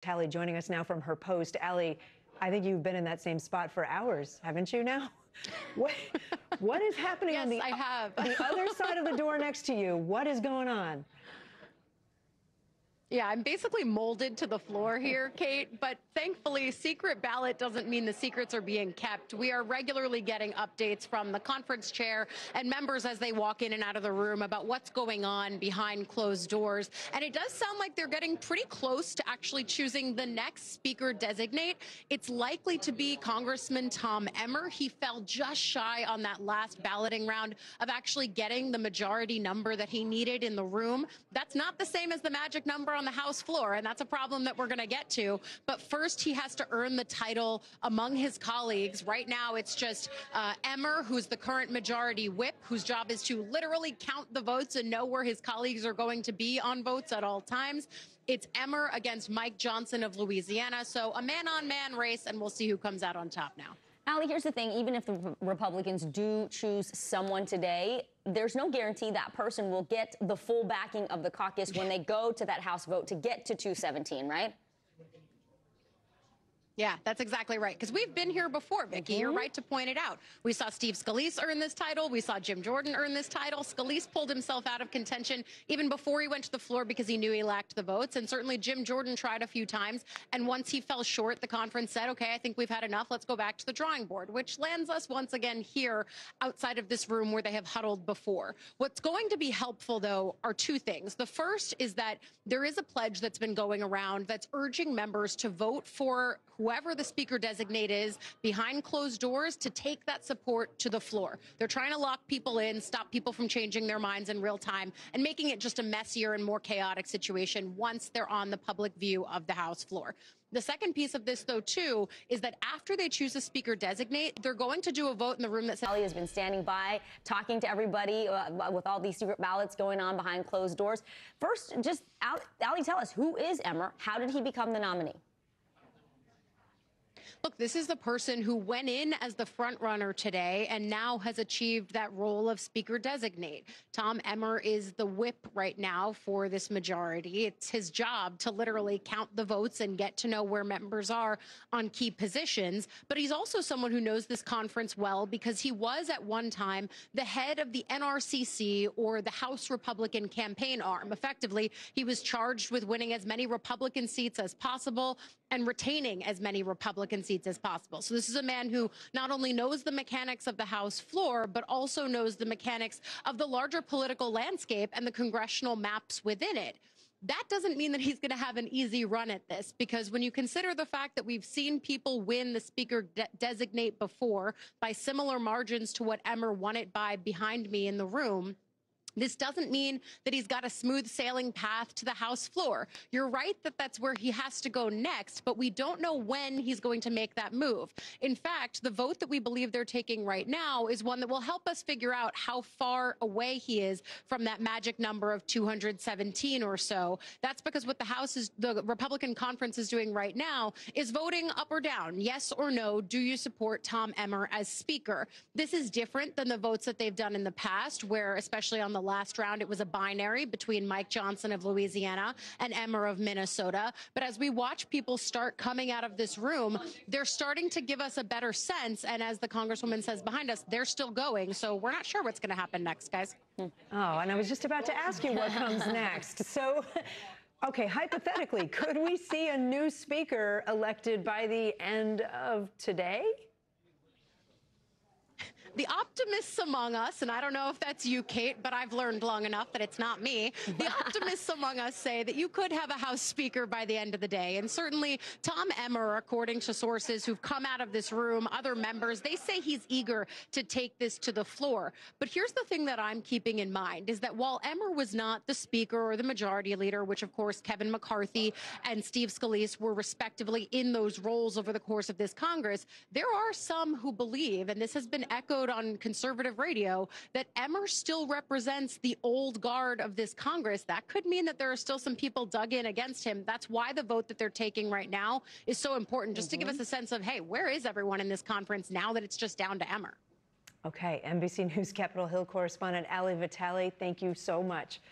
Vitali joining us now from her post. Ali, I think you've been in that same spot for hours, haven't you now? What is happening yes, on the, I have. the other side of the door next to you? What is going on? Yeah, I'm basically molded to the floor here, Kate, but thankfully, secret ballot doesn't mean the secrets are being kept. We are regularly getting updates from the conference chair and members as they walk in and out of the room about what's going on behind closed doors. And it does sound like they're getting pretty close to actually choosing the next speaker designate. It's likely to be Congressman Tom Emmer. He fell just shy on that last balloting round of actually getting the majority number that he needed in the room. That's not the same as the magic number on the House floor, and that's a problem that we're going to get to. But first, he has to earn the title among his colleagues. Right now, it's just Emmer, who's the current majority whip, whose job is to literally count the votes and know where his colleagues are going to be on votes at all times. It's Emmer against Mike Johnson of Louisiana. So a man-on-man race, and we'll see who comes out on top now. Ali, here's the thing. Even if the Republicans do choose someone today, there's no guarantee that person will get the full backing of the caucus when they go to that House vote to get to 217, right? Yeah, that's exactly right. Because we've been here before, Vicki. You're right to point it out. We saw Steve Scalise earn this title. We saw Jim Jordan earn this title. Scalise pulled himself out of contention even before he went to the floor because he knew he lacked the votes. And certainly Jim Jordan tried a few times. And once he fell short, the conference said, OK, I think we've had enough. Let's go back to the drawing board, which lands us once again here outside of this room where they have huddled before. What's going to be helpful, though, are two things. The first is that there is a pledge that's been going around that's urging members to vote for whoever the speaker designate is behind closed doors to take that support to the floor. They're trying to lock people in, stop people from changing their minds in real time, and making it just a messier and more chaotic situation once they're on the public view of the House floor. The second piece of this, though, too, is that after they choose a speaker designate, they're going to do a vote in the room that says Ali has been standing by, talking to everybody with all these secret ballots going on behind closed doors. First, just Ali, tell us, who is Emmer? How did he become the nominee? Look, this is the person who went in as the front runner today and now has achieved that role of speaker designate. Tom Emmer is the whip right now for this majority. It's his job to literally count the votes and get to know where members are on key positions. But he's also someone who knows this conference well because he was at one time the head of the NRCC, or the House Republican campaign arm. Effectively, he was charged with winning as many Republican seats as possible and retaining as many Republican seats as possible. So this is a man who not only knows the mechanics of the House floor, but also knows the mechanics of the larger political landscape and the congressional maps within it. That doesn't mean that he's going to have an easy run at this, because when you consider the fact that we've seen people win the speaker designate before by similar margins to what Emmer won it by behind me in the room, this doesn't mean that he's got a smooth sailing path to the House floor. You're right that that's where he has to go next, but we don't know when he's going to make that move. In fact, the vote that we believe they're taking right now is one that will help us figure out how far away he is from that magic number of 217 or so. That's because what the Republican conference is doing right now is voting up or down, yes or no, do you support Tom Emmer as speaker? This is different than the votes that they've done in the past, where especially on the last round, it was a binary between Mike Johnson of Louisiana and Emmer of Minnesota. But as we watch people start coming out of this room, they're starting to give us a better sense. And as the Congresswoman says behind us, they're still going. So we're not sure what's going to happen next, guys. Oh, and I was just about to ask you what comes next. So, okay, hypothetically, could we see a new speaker elected by the end of today? The optimists among us, and I don't know if that's you, Kate, but I've learned long enough that it's not me. The optimists among us say that you could have a House Speaker by the end of the day. And certainly Tom Emmer, according to sources who've come out of this room, other members, they say he's eager to take this to the floor. But here's the thing that I'm keeping in mind is that while Emmer was not the Speaker or the Majority Leader, which of course Kevin McCarthy and Steve Scalise were respectively in those roles over the course of this Congress, there are some who believe, and this has been echoed on conservative radio, that Emmer still represents the old guard of this Congress. That could mean that there are still some people dug in against him. That's why the vote that they're taking right now is so important, just to give us a sense of, hey, where is everyone in this conference now that it's just down to Emmer? Okay, NBC News Capitol Hill correspondent Ali Vitali, thank you so much.